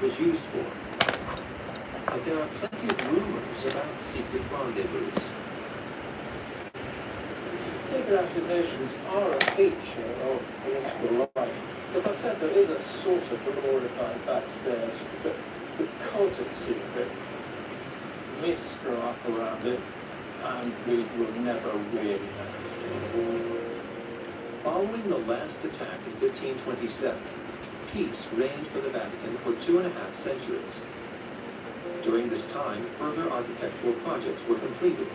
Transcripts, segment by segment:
was used for. But there are plenty of rumors about secret rendezvous. Secret accusations are a feature of political life. If I said there is a sort of glorified backstairs, but because it's secret, myths grow up around it, and we will never really know. Following the last attack in 1527, peace reigned for the Vatican for 2.5 centuries. During this time, further architectural projects were completed.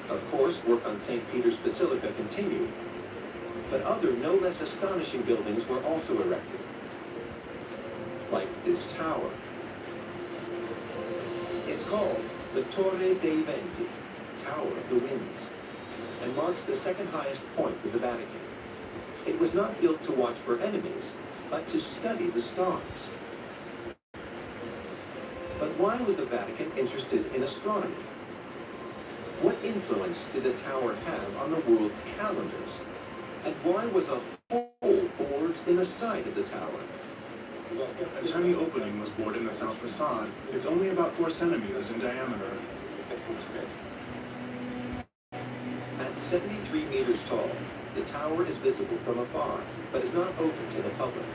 Of course, work on St. Peter's Basilica continued, but other no less astonishing buildings were also erected, like this tower. It's called the Torre dei Venti, Tower of the Winds, and marks the second highest point of the Vatican. It was not built to watch for enemies, but to study the stars. But why was the Vatican interested in astronomy? What influence did the tower have on the world's calendars? And why was a hole bored in the side of the tower? A tiny opening was bored in the south facade. It's only about 4 centimeters in diameter. At 73 meters tall, the tower is visible from afar, but is not open to the public.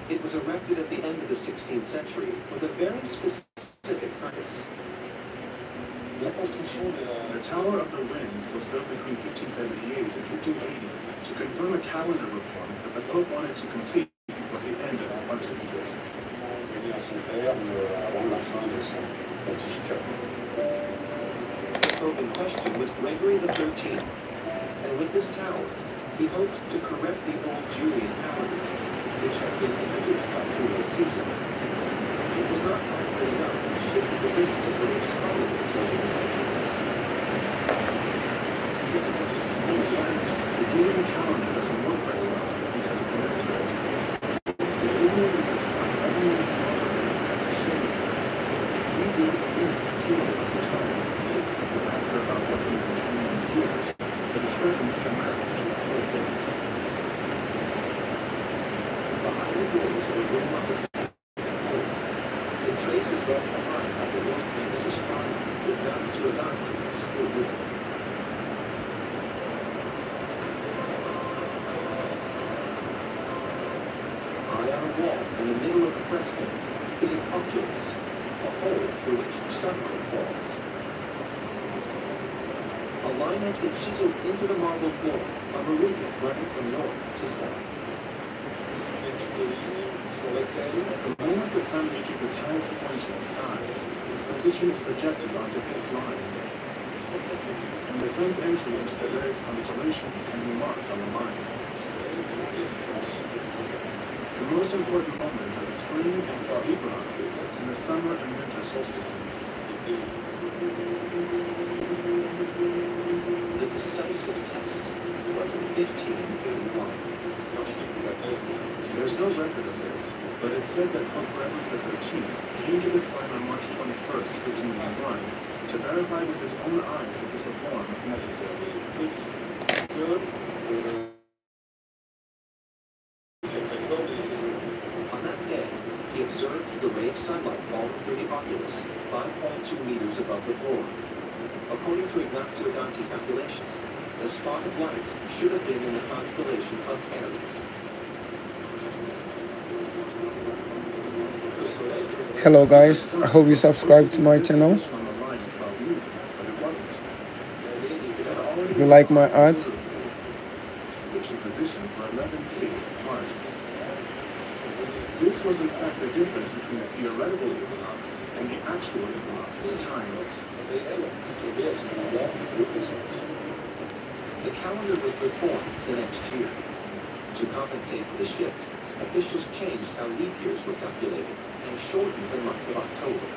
It was erected at the end of the 16th century with a very specific purpose. The Tower of the Winds was built between 1578 and 1580 to confirm a calendar reform that the Pope wanted to complete before the end of his pontificate. The Pope in question was Gregory XIII, and with this tower, he hoped to correct the old Julian calendar, which had been introduced by Julius Caesar. It was not accurate enough to shift the dates of religious holidays over the centuries. The Julian calendar doesn't work very well because it's an irregular. The Julian years are 11 minutes longer than the shade. These 11 minutes accumulate over time, but after about 121 years, the discrepancy amounts to a whole day. Behind the doors of a room on the second floor, the traces left behind by the world-famous astronomer Ignazio are still visible. High on a wall in the middle of the fresco is an oculus, a hole through which sunlight falls. A line has been chiseled into the marble floor, a meridian running from north to south. The moment the sun reaches its highest point in the sky, its position is projected onto this line. And the sun's entry into the various constellations can be marked on the line. The most important moments are the spring and fall equinoxes and the summer and winter solstices. The decisive test was in 1581. There's no record of this, but it's said that Pope Gregory XIII came to this line on March 21st, 1591, to verify with his own eyes that this reform was necessary. On that day, he observed the ray of sunlight falling through the oculus, 5.2 meters above the floor. According to Ignazio Dante's calculations, the spot of light should have been in the constellation of Aries. Hello guys, I hope you subscribe to my channel. If you like my art, which is positioned for 11 days apart. This was in fact the difference between the theoretical equinox and the actual equinox at the time. The calendar was reformed the next year. To compensate for the shift, officials changed how leap years were calculated and shortened the month of October.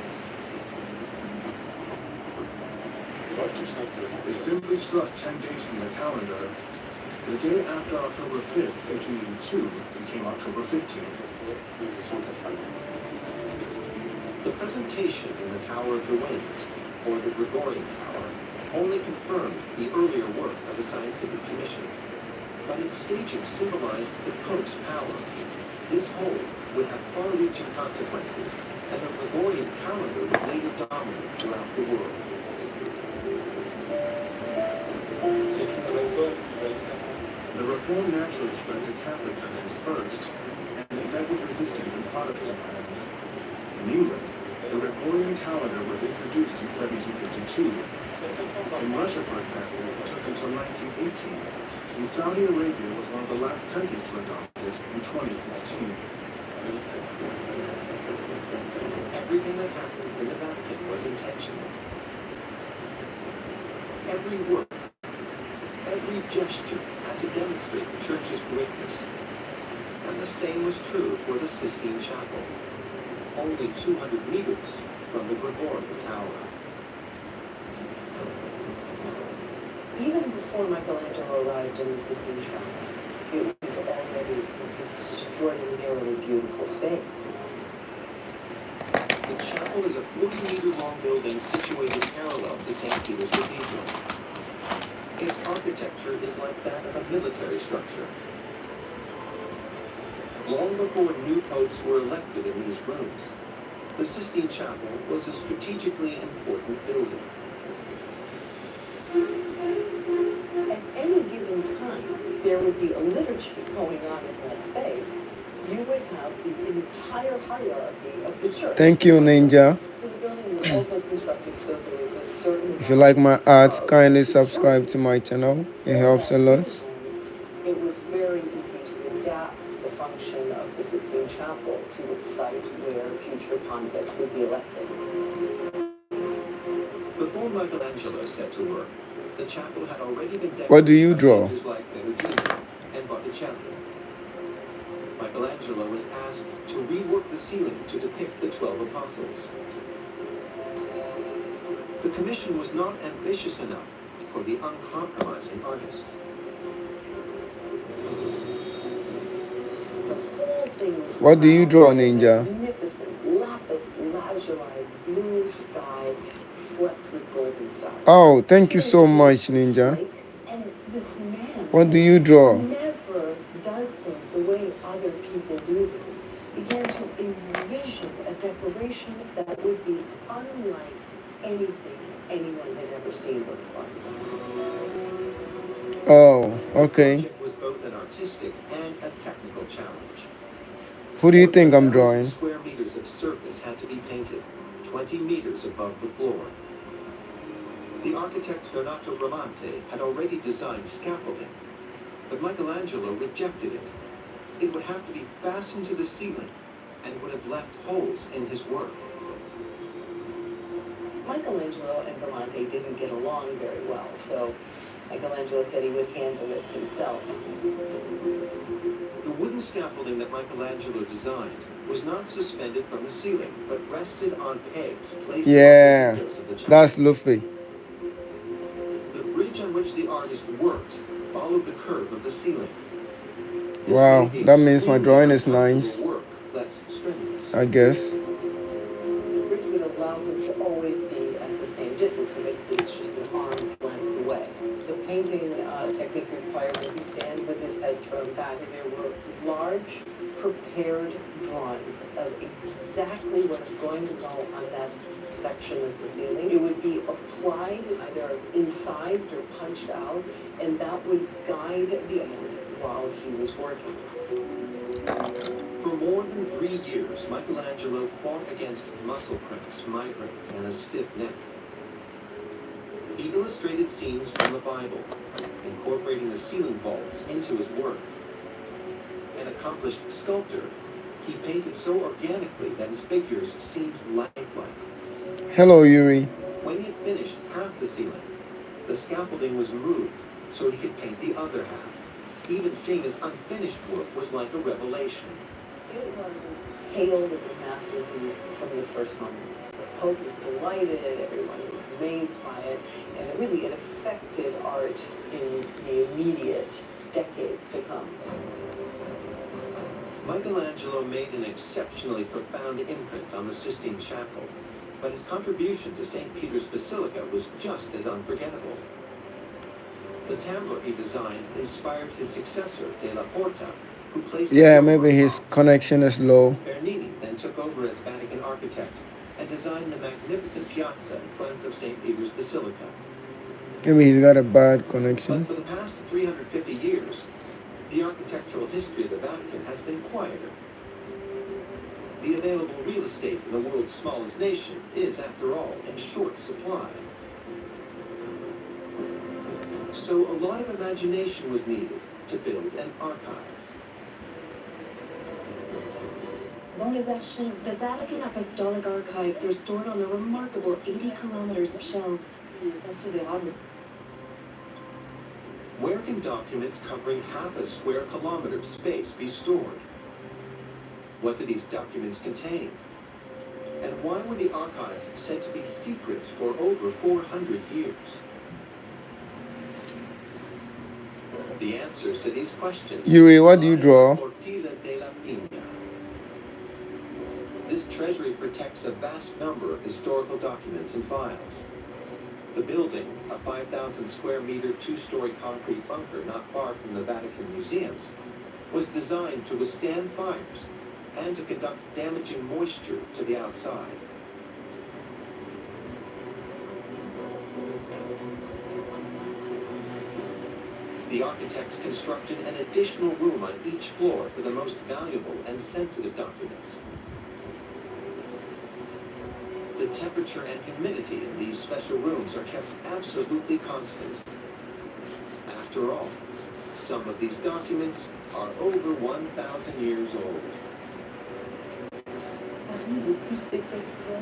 They simply struck 10 days from the calendar. The day after October 5th, 1882, became October 15th. The presentation in the Tower of the Winds, or the Gregorian Tower, only confirmed the earlier work of the Scientific Commission, but its staging symbolized the Pope's power. This hold would have far-reaching consequences, and the Gregorian calendar would later dominate throughout the world. C'est une réforme qui va être The reform naturally spread to Catholic countries first, and it met with resistance in Protestant lands. In England, the Gregorian calendar was introduced in 1752. In Russia, for example, it took until 1918, and Saudi Arabia was one of the last countries to adopt it in 2016. Everything that happened in the Vatican was intentional. Every work, every gesture had to demonstrate the Church's greatness. And the same was true for the Sistine Chapel, only 200 meters from the Gregorian Tower. Even before Michelangelo arrived in the Sistine Chapel, it was already an extraordinarily beautiful space. The chapel is a 40-meter-long building situated parallel to St. Peter's Cathedral. Its architecture is like that of a military structure. Long before new popes were elected in these rooms, the Sistine Chapel was a strategically important building. At any given time, there would be a liturgy going on in that space. You would have the entire hierarchy of the church. Thank you, Ninja. So the building was also constructed so there was a certain... If you like my arts, kindly subscribe to my channel. It helps a lot. It was very easy to adapt the function of the Sistine Chapel to the site where future pontiffs would be elected. Before Michelangelo set to work, the chapel had already been decorated What do you by draw? painters like Perugino and Botticelli. Michelangelo was asked to rework the ceiling to depict the 12 apostles. The commission was not ambitious enough for the uncompromising artist. The whole thing was What do you draw, Ninja? magnificent lapis lazuli, blue sky, flecked with golden stars. Oh, thank you so much, Ninja. And this man What do you draw? never does things the way other people do them. Began to envision a decoration that would be unlike anything anyone had ever seen before. Oh, okay. The project was both an artistic and a technical challenge. Who do you think I'm drawing? Square meters of surface had to be painted, 20 meters above the floor. The architect Donato Bramante had already designed scaffolding, but Michelangelo rejected it. It would have to be fastened to the ceiling and would have left holes in his work. Michelangelo and Bramante didn't get along very well, so Michelangelo said he would handle it himself. The wooden scaffolding that Michelangelo designed was not suspended from the ceiling, but rested on pegs placed Yeah, on the windows of the chapel. that's Luffy. The bridge on which the artist worked followed the curve of the ceiling. This Wow, made the that means my extremely drawing is uncomfortable nice, work less strenuous. I guess. The bridge would allow him to always be at the same distance, so basically it's just an arm's length away. The painting technique required that he stand with his head thrown back. There were large, prepared drawings of exactly what is going to go on that section of the ceiling. It would be applied, either incised or punched out, and that would guide the hand while he was working. For more than 3 years, Michelangelo fought against muscle cramps, migraines, and a stiff neck. He illustrated scenes from the Bible, incorporating the ceiling vaults into his work. An accomplished sculptor, he painted so organically that his figures seemed lifelike. Hello, Yuri. When he had finished half the ceiling, the scaffolding was moved so he could paint the other half. Even seeing his unfinished work was like a revelation. It was hailed as a masterpiece from the first moment. The Pope was delighted, everyone was amazed by it, and it affected art in the immediate decades to come. Michelangelo made an exceptionally profound imprint on the Sistine Chapel, but his contribution to St. Peter's Basilica was just as unforgettable. The tableau he designed inspired his successor, De La Porta, who placed Yeah, the maybe his connection is low. Bernini then took over as Vatican architect and designed the magnificent piazza in front of St. Peter's Basilica. Maybe he's got a bad But connection. for the past 350 years, the architectural history of the Vatican has been quieter. The available real estate in the world's smallest nation is, after all, in short supply. So a lot of imagination was needed to build an archive. Dans les archives, the Vatican Apostolic Archives are stored on a remarkable 80 kilometers of shelves. Considerable. Where can documents covering half a square kilometer of space be stored? What do these documents contain? And why were the archives said to be secret for over 400 years? The answers to these questions. Yuri, what do you draw? Ortila de la Pina. This treasury protects a vast number of historical documents and files. The building, a 5,000 square meter, two-story concrete bunker not far from the Vatican museums, was designed to withstand fires and to conduct damaging moisture to the outside. The architects constructed an additional room on each floor for the most valuable and sensitive documents. The temperature and humidity in these special rooms are kept absolutely constant. After all, some of these documents are over 1,000 years old.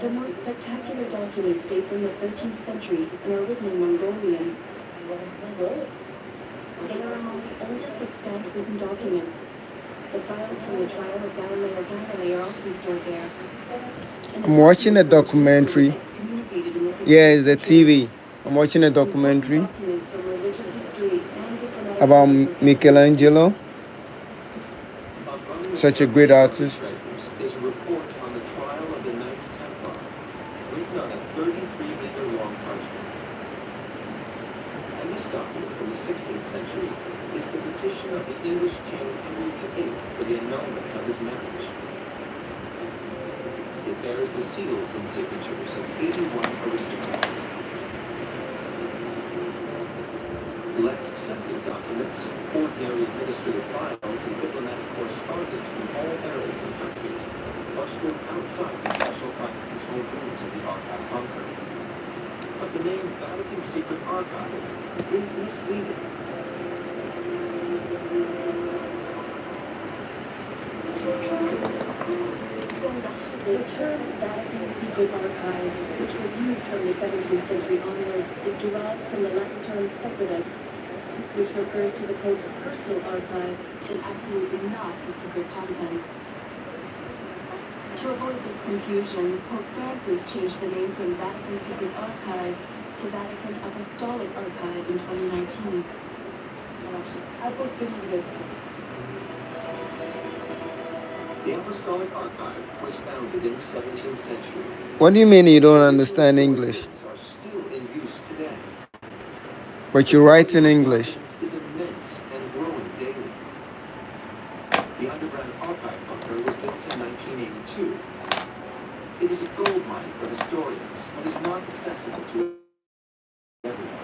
The most spectacular documents date from the 13th century and are written in Mongolian. They are among the oldest extant written documents. The files from the trial of Galileo Galilei are also stored there. I'm watching a documentary. Yeah, it's the TV. I'm watching a documentary about Michelangelo, such a great artist. Is a report on the trial of the Knights Templar, written on a 33-meter-long parchment. And this document from the 16th century is the petition of the English king Henry VIII for the annulment of his marriage. It bears the seals and signatures of 81 aristocrats. Less sensitive documents, ordinary administrative files, and diplomatic correspondence from all eras and countries are stored outside the special private control rooms of the archive bunker. But the name Vatican Secret Archive is misleading. The term Vatican Secret Archive, which was used from the 17th century onwards, is derived from the Latin term secretus, which refers to the Pope's personal archive and absolutely not to secret contents. To avoid this confusion, Pope Francis changed the name from Vatican Secret Archive to Vatican Apostolic Archive in 2019. The Apostolic Archive was founded in the 17th century. What do you mean you don't understand English? Are still in use today. But you write in English. Is immense and growing daily. The underground archive bunker was built in 1982. It is a gold mine for historians, but is not accessible to everyone.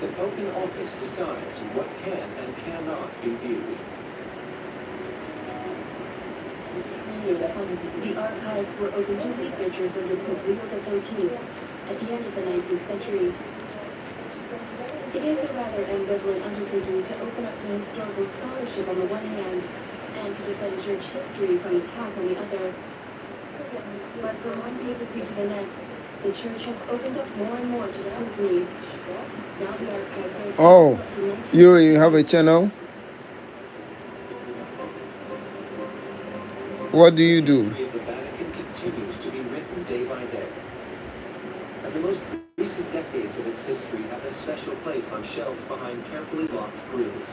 The Pope in office decides what can and cannot be viewed. The archives were open to researchers under Pope Leo XIII at the end of the 19th century. It is a rather ambivalent undertaking to open up to historical scholarship on the one hand and to defend church history from attack on the other. But from one papacy to the next, the church has opened up more and more to scrutiny. Now the archives are Oh, Yuri, you have a channel? What do you The do? history of the Vatican continues to be written day by day. And the most recent decades of its history have a special place on shelves behind carefully locked grills.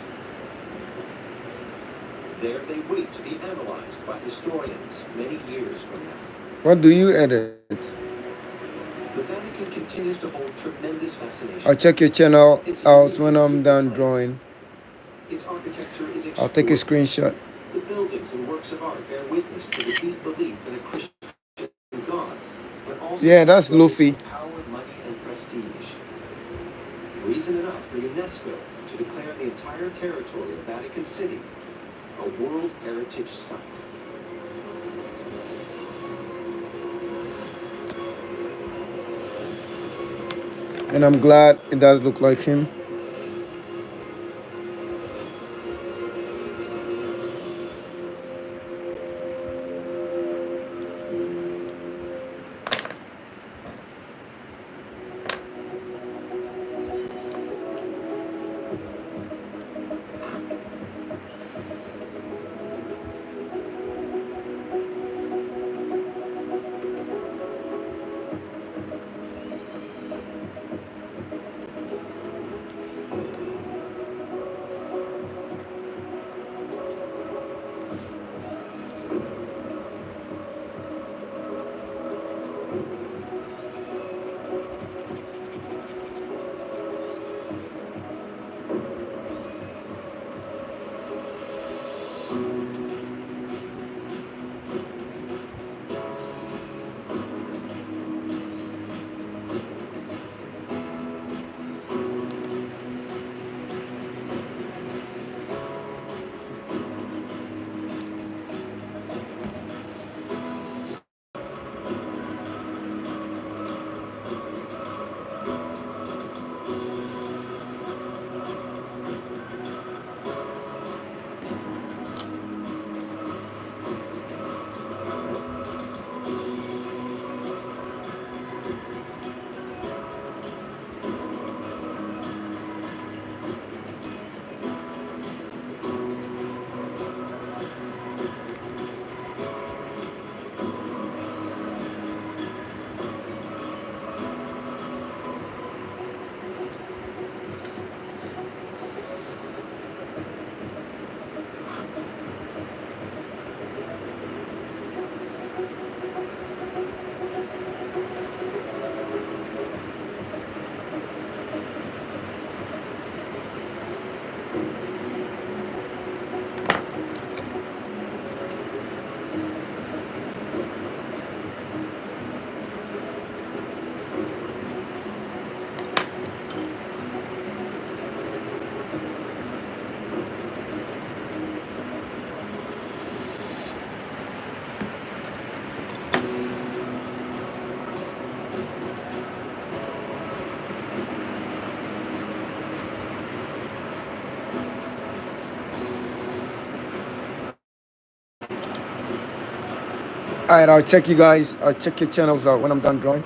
There they wait to be analyzed by historians many years from now. What do you edit? The Vatican continues to hold tremendous fascination. I'll check your channel out when I'm done drawing. Its architecture is I'll take a extraordinary. screenshot. The buildings and works of art bear witness to the deep belief in a Christian God, but also Yeah, that's to those Luffy. with power, money, and prestige. Reason enough for UNESCO to declare the entire territory of Vatican City a World Heritage Site. And I'm glad it does look like him. All right, I'll check you guys. I'll check your channels out when I'm done drawing.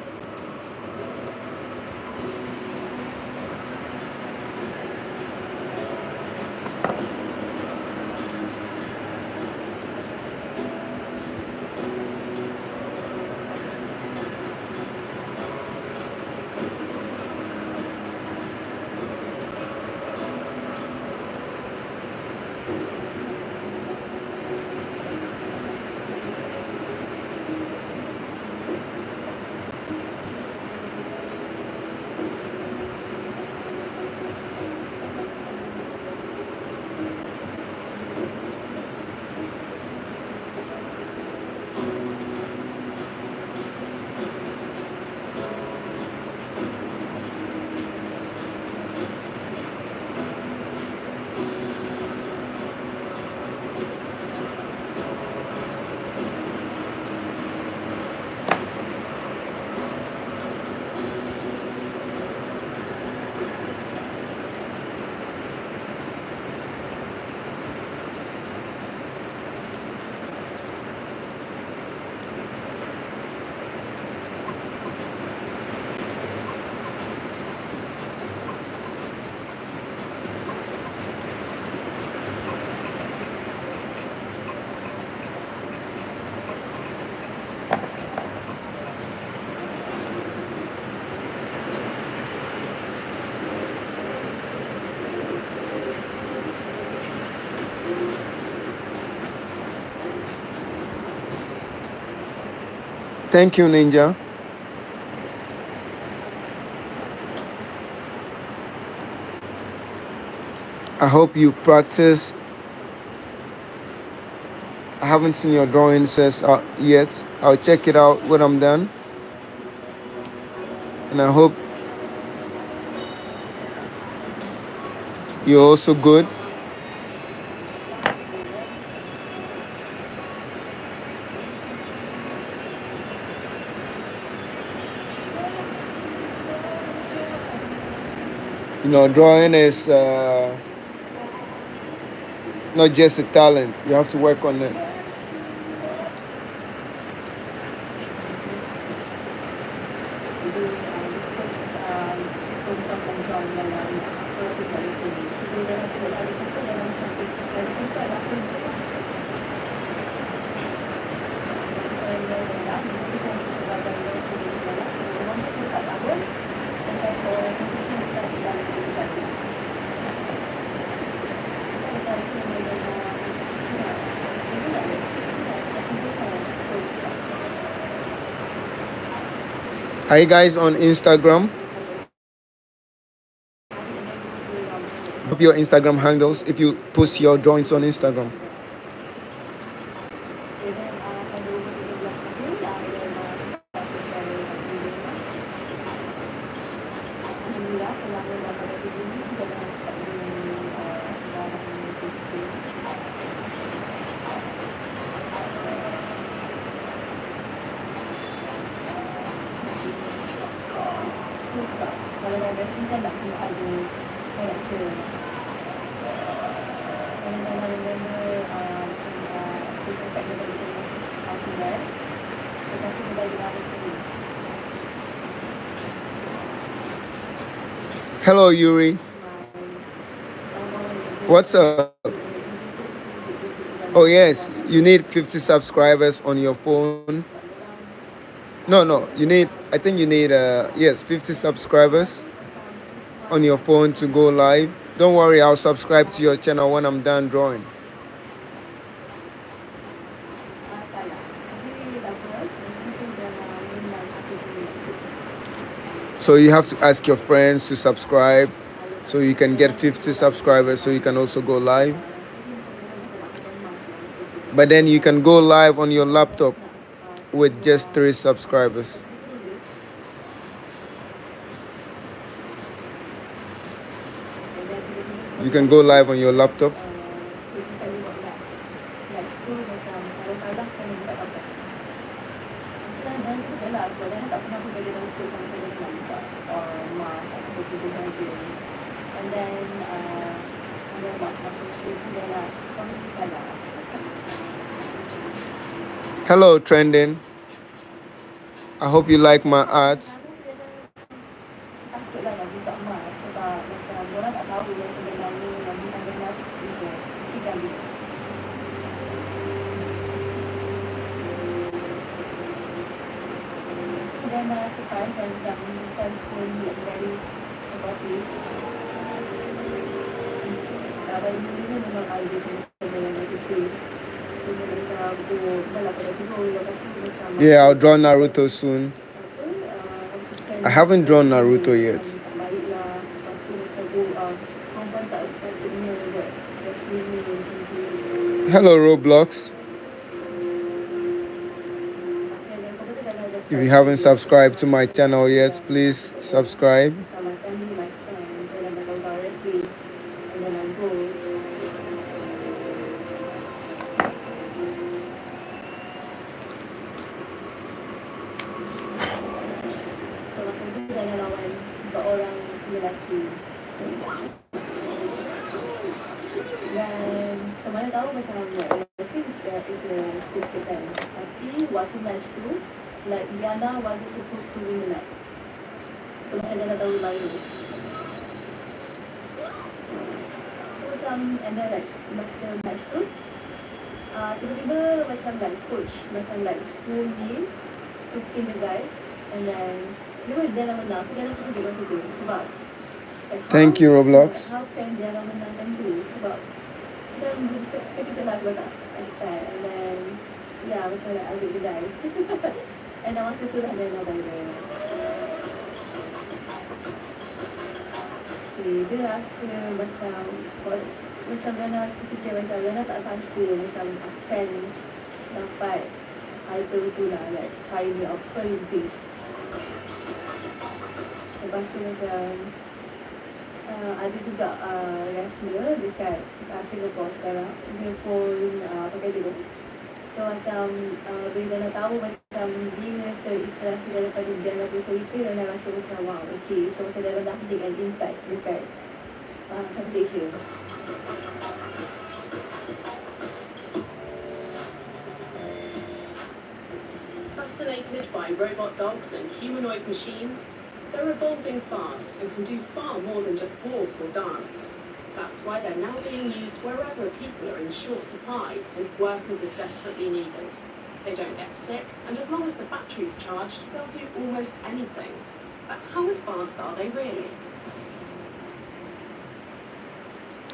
Thank you, Ninja. I hope you practice. I haven't seen your drawings yet. I'll check it out when I'm done. And I hope you're also good. You know, drawing is not just a talent. You have to work on it. Are you guys on Instagram? Drop your Instagram handles if you post your drawings on Instagram. Hello, Yuri. What's up? Oh, yes. You need 50 subscribers on your phone. No. I think you need, yes, 50 subscribers on your phone to go live. Don't worry, I'll subscribe to your channel when I'm done drawing. So you have to ask your friends to subscribe so you can get 50 subscribers so you can also go live. But then you can go live on your laptop with just 3 subscribers. You can go live on your laptop. Hello, Trending. I hope you like my art. Yeah, I'll draw Naruto soon. I haven't drawn Naruto yet. Hello, Roblox. If you haven't subscribed to my channel yet, please subscribe. Thank you, Roblox. okay. Dia rasa macam Lena fikir macam Lena tak sangka macam akan dapat title tu lah, like Pioneer of Olympics. Lepas tu macam ada juga wrestler dekat Singapore sekarang. Dia pun pakai dia. So macam bila Lena tahu macam dia terinspirasi daripada Diana punya cerita, Lena rasa macam wow, okay. So macam Lena dah make an impact dekat Southeast Asia. Fascinated by robot dogs and humanoid machines, they're evolving fast and can do far more than just walk or dance. That's why they're now being used wherever people are in short supply and workers are desperately needed. They don't get sick, and as long as the battery's charged, they'll do almost anything. But how advanced are they really?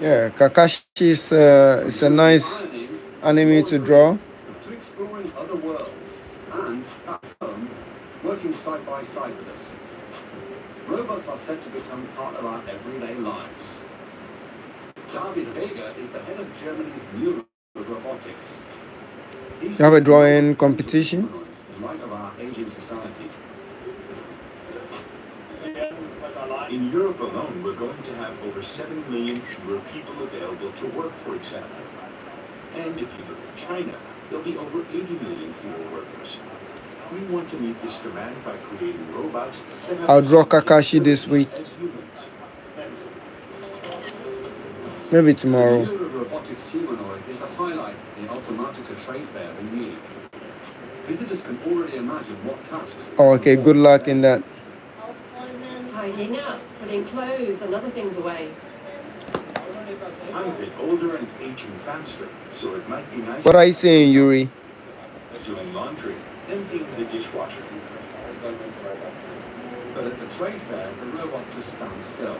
Yeah, Kakashi is a nice anime to draw. To exploring other worlds and, at home, working side by side with us. Robots are set to become part of our everyday lives. David Vega is the head of Germany's Neuro Robotics. You have a drawing competition? In light of our aging society. In Europe alone, we're going to have over 7 million fewer people available to work, for example. And if you look at China, there'll be over 80 million fewer workers. We want to meet this demand by creating robots that have I'll draw the same Kakashi this week. capabilities as humans. Maybe The tomorrow. Neuro Robotics humanoid is the highlight of the Automatica trade fair in Munich. Visitors can already imagine what tasks. Oh, okay, good luck in that. Tidying up, putting clothes and other things away. I'm a bit older and aging faster, so it might be nice What are you saying, Yuri? doing laundry, emptying the dishwasher. But at the trade fair, the robot just stands still.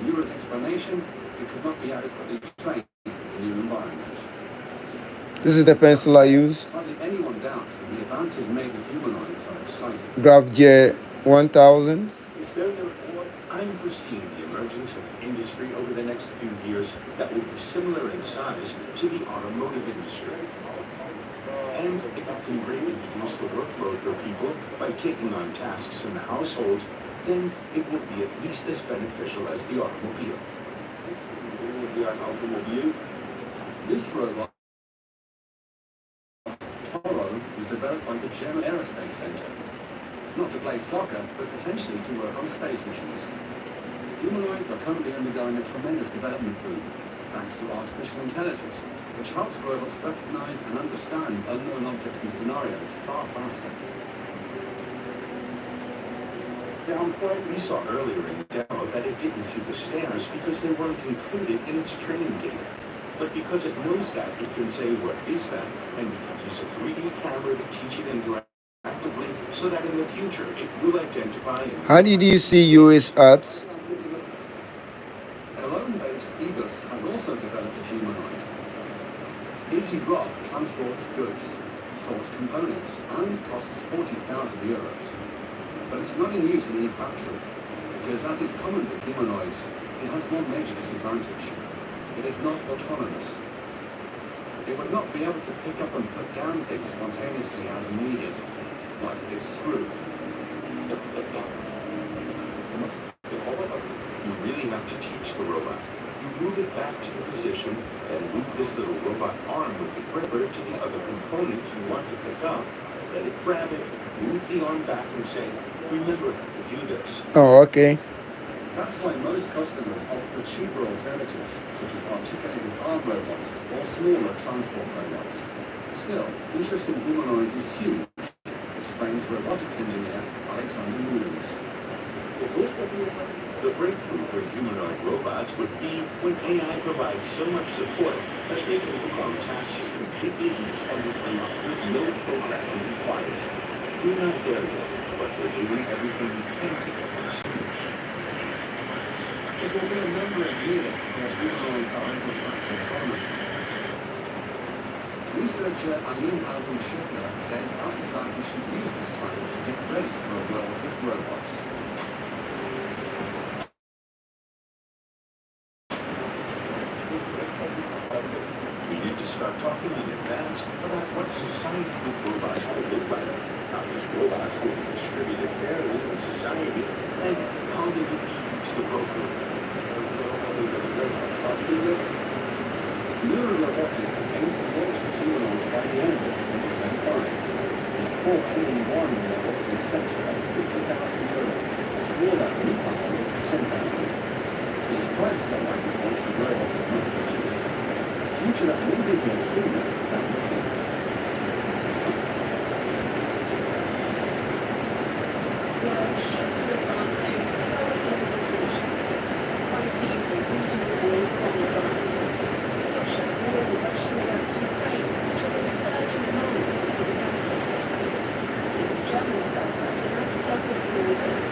Yura's explanation, it could not be adequately trained in the new environment. This is the pencil I use. Hardly anyone doubts that the advances made with humanoids are exciting. Graphite 1000. I'm foreseeing the emergence of an industry over the next few years that will be similar in size to the automotive industry. And if it can greatly reduce the workload for people by taking on tasks in the household, then it will be at least as beneficial as the automobile. This robot, Toro, was developed by the German Aerospace Center. Not to play soccer, but potentially to work on space missions. Humanoids are currently undergoing a tremendous development boom, thanks to artificial intelligence, which helps robots recognize and understand unknown objects and scenarios far faster. We saw earlier in the demo that it didn't see the stairs because they weren't included in its training data. But because it knows that, it can say, what is that? And we can use a 3D camera to teach it interactively so that in the future it will identify and... How did you see Yuri's arts? Cologne-based Ebus has also developed a humanoid. E.G. Rock transports goods, source components, and costs 40,000 euros. But it's not in use in the factory, because as is common with humanoids, it has one major disadvantage. It is not autonomous. It would not be able to pick up and put down things spontaneously as needed, like this screw. You really have to teach the robot. You move it back to the position and move this little robot arm with the gripper to the other component you want to pick up. Let it grab it, move the arm back and say, remember how to do this. Oh, okay. That's why most customers opt for cheaper alternatives, such as articulated arm robots or smaller transport robots. Still, interest in humanoids is huge, explains robotics engineer Alexander Moons. The breakthrough for humanoid robots would be when AI provides so much support that they can perform tasks completely independently with no programming required. We're not there yet, but we're doing everything we can to get there soon. It will be a number of years before humanoids are able to act autonomously. Researcher Aline Alvin-Schiffler says our society should use this time to get ready for a world with robots. with robots will look like, how these robots will be distributed fairly in society, and how they will be used appropriately. Mirror Robotics aims to launch the humanoids by the end of 2025. The 4 trillion level is set to cost 50,000 euros, a smaller Maqfoli 10,000. These prices are likely once the robots are mass produced. A future that may be here sooner than we think. While machines are advancing, so are chemical machines. Crises and regional wars are on the rise. Not just war in Russia against Ukraine has triggered a surge in demand across the defence industry. Even German startups are now flooded with orders.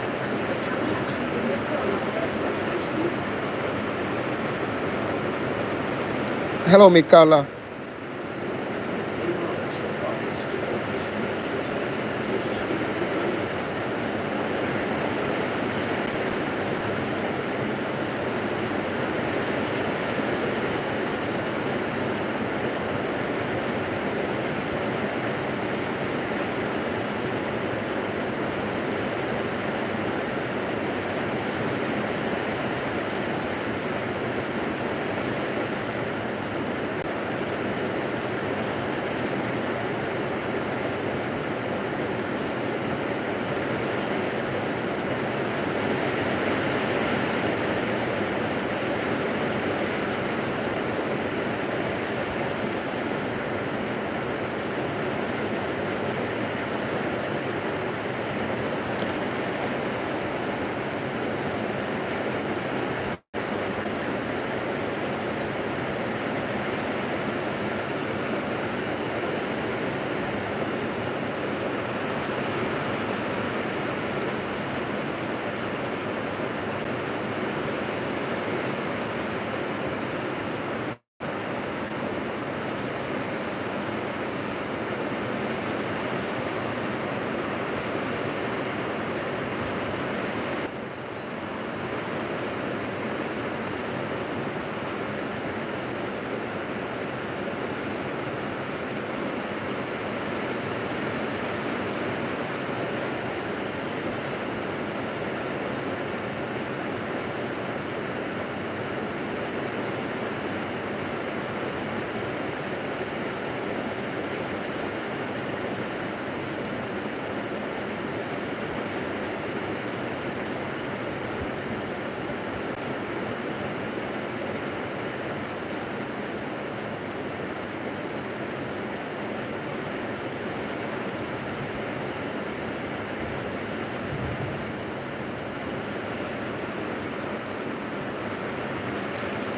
But can we actually deliver on our expectations? Hello, Mikala.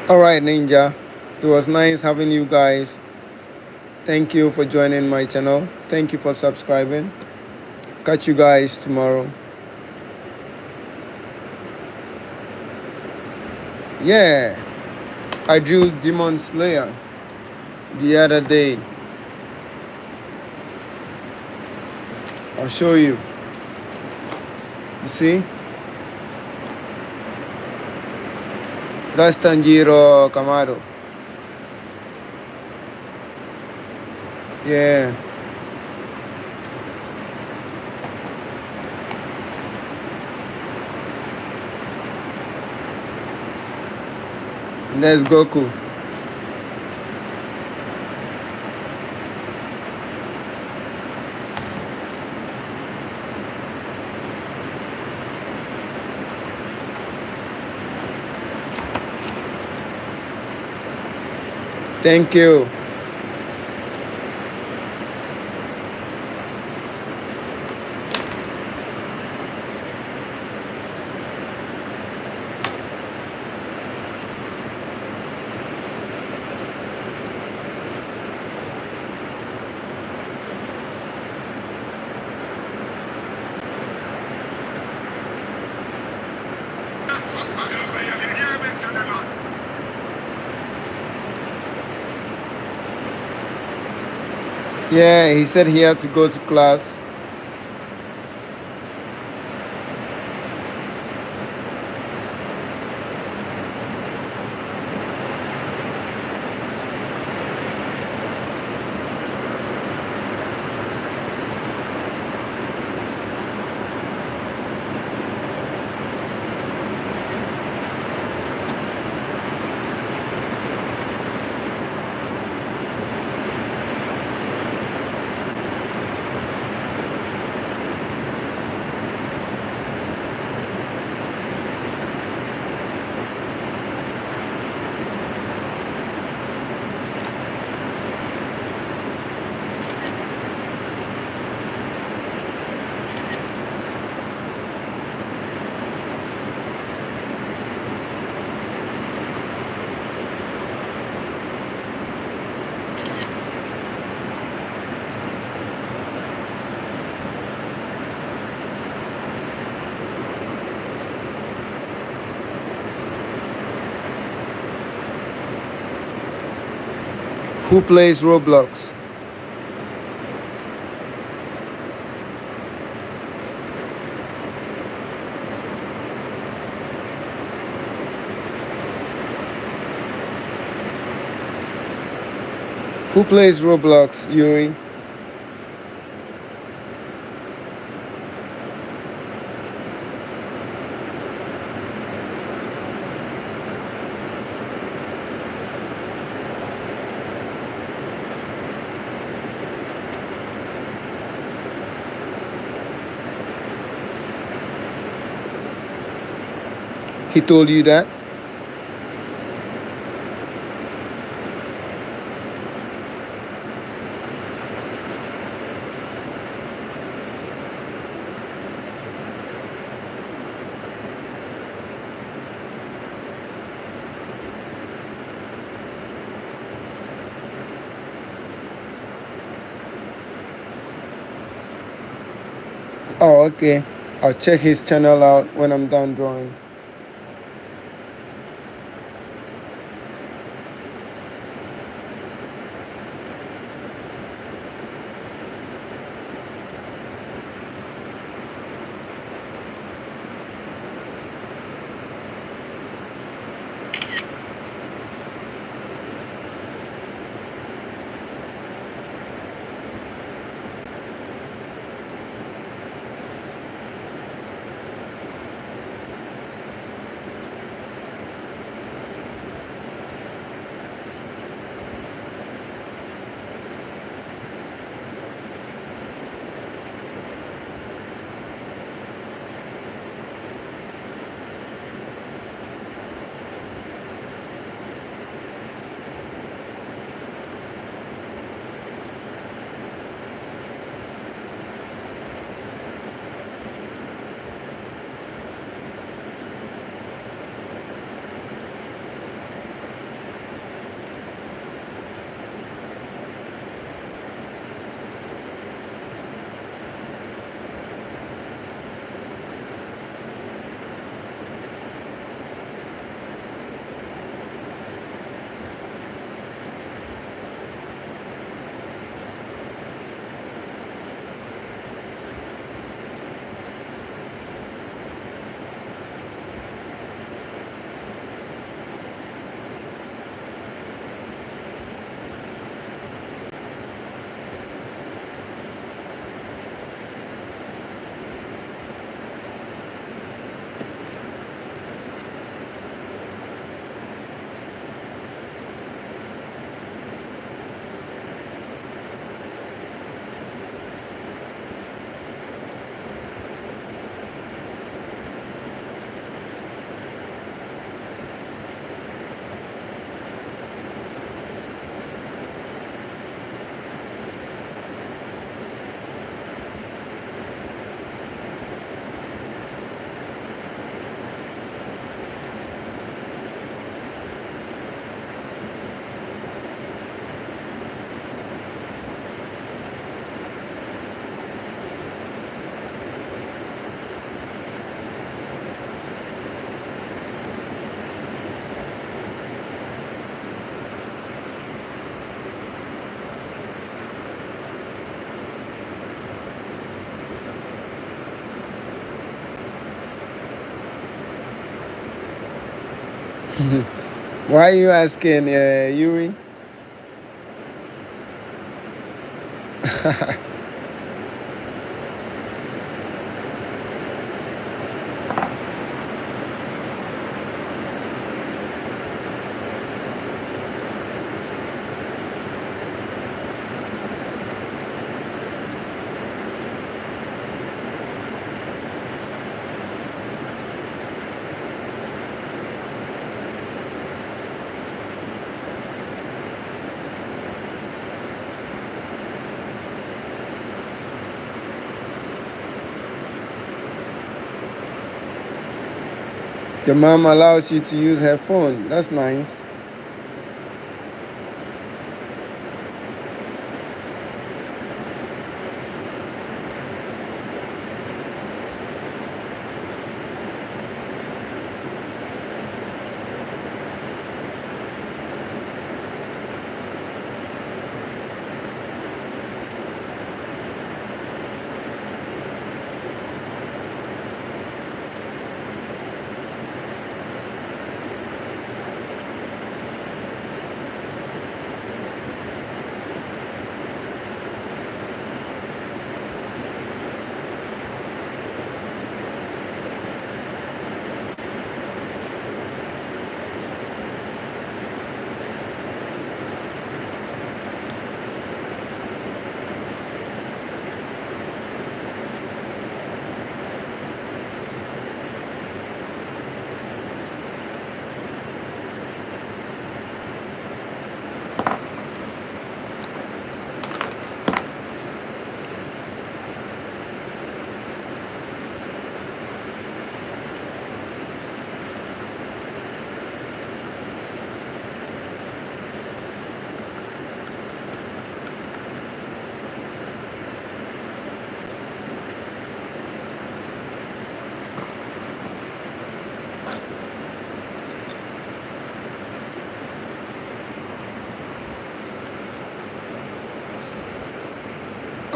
All right, Ninja. It was nice having you guys. Thank you for joining my channel. Thank you for subscribing. Catch you guys tomorrow. Yeah, I drew Demon Slayer the other day. I'll show you. You see? That's Tanjiro Kamado. Yeah. And there's Goku. Thank you. Yeah, he said he had to go to class. Who plays Roblox? Who plays Roblox, Yuri? He told you that? Oh, okay. I'll check his channel out when I'm done drawing. Why are you asking, Yuri? Your mom allows you to use her phone. That's nice.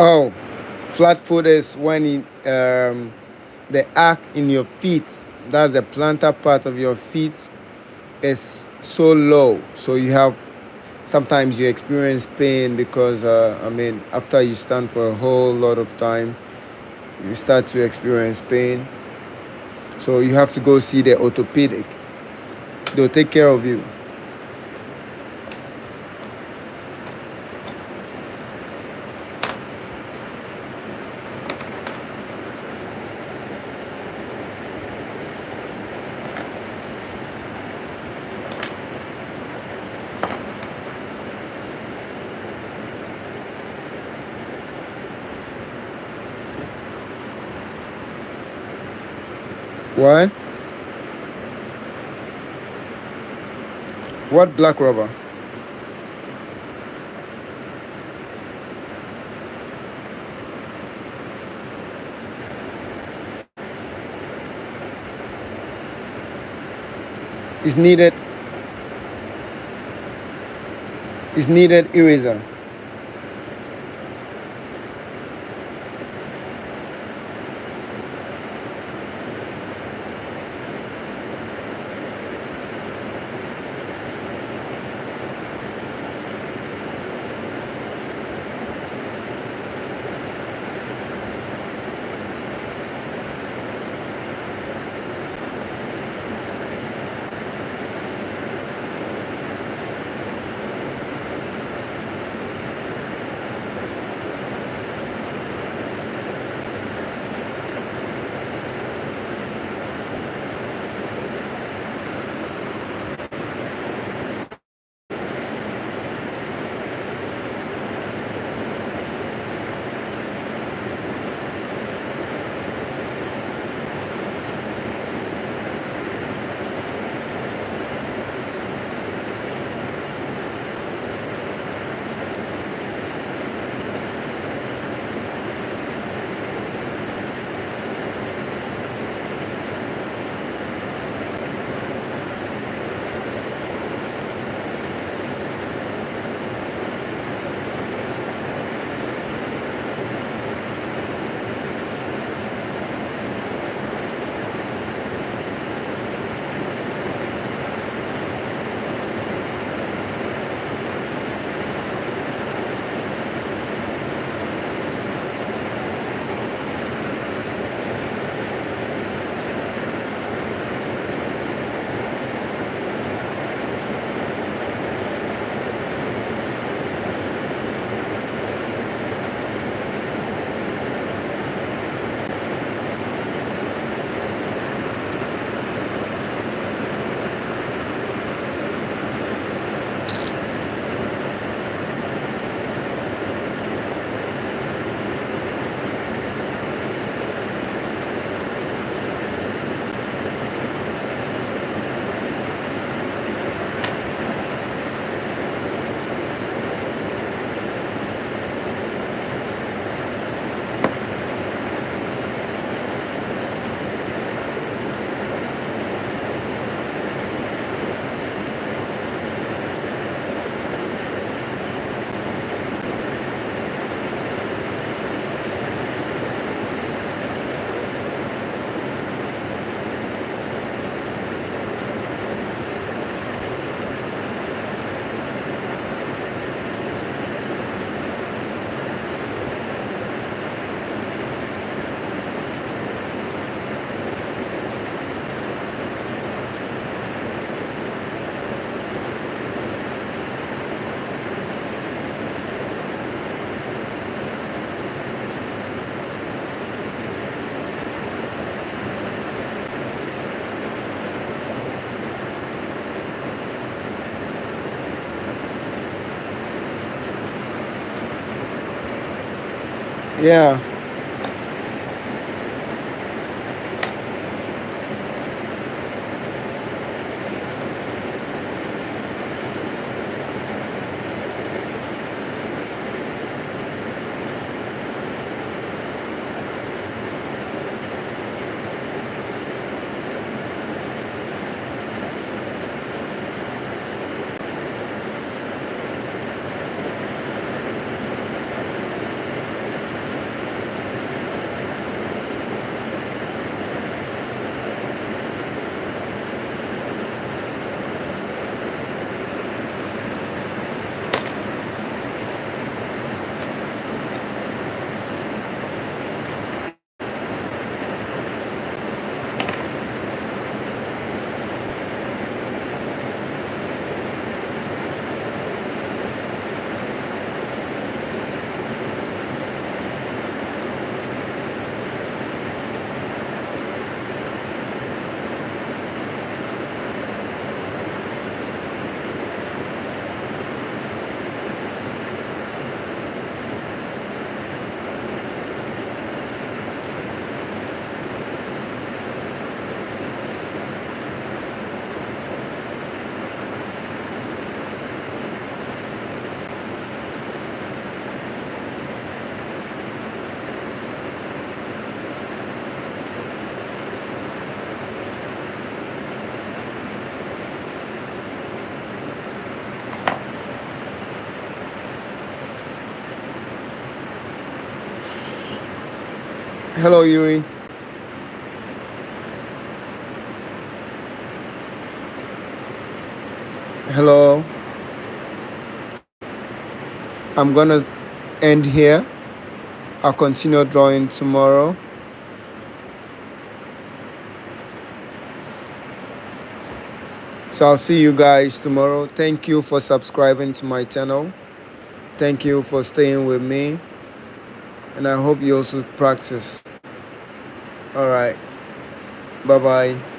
Oh, flat foot is when the arc in your feet, that's the plantar part of your feet, is so low. So you have sometimes you experience pain because after you stand for a whole lot of time, you start to experience pain. So you have to go see the orthopedic. They'll take care of you. What? What black rubber? Is needed. Is needed eraser. Yeah. Hello, Yuri. Hello. I'm gonna end here. I'll continue drawing tomorrow. So I'll see you guys tomorrow. Thank you for subscribing to my channel. Thank you for staying with me. And I hope you also practice. All right. Bye-bye.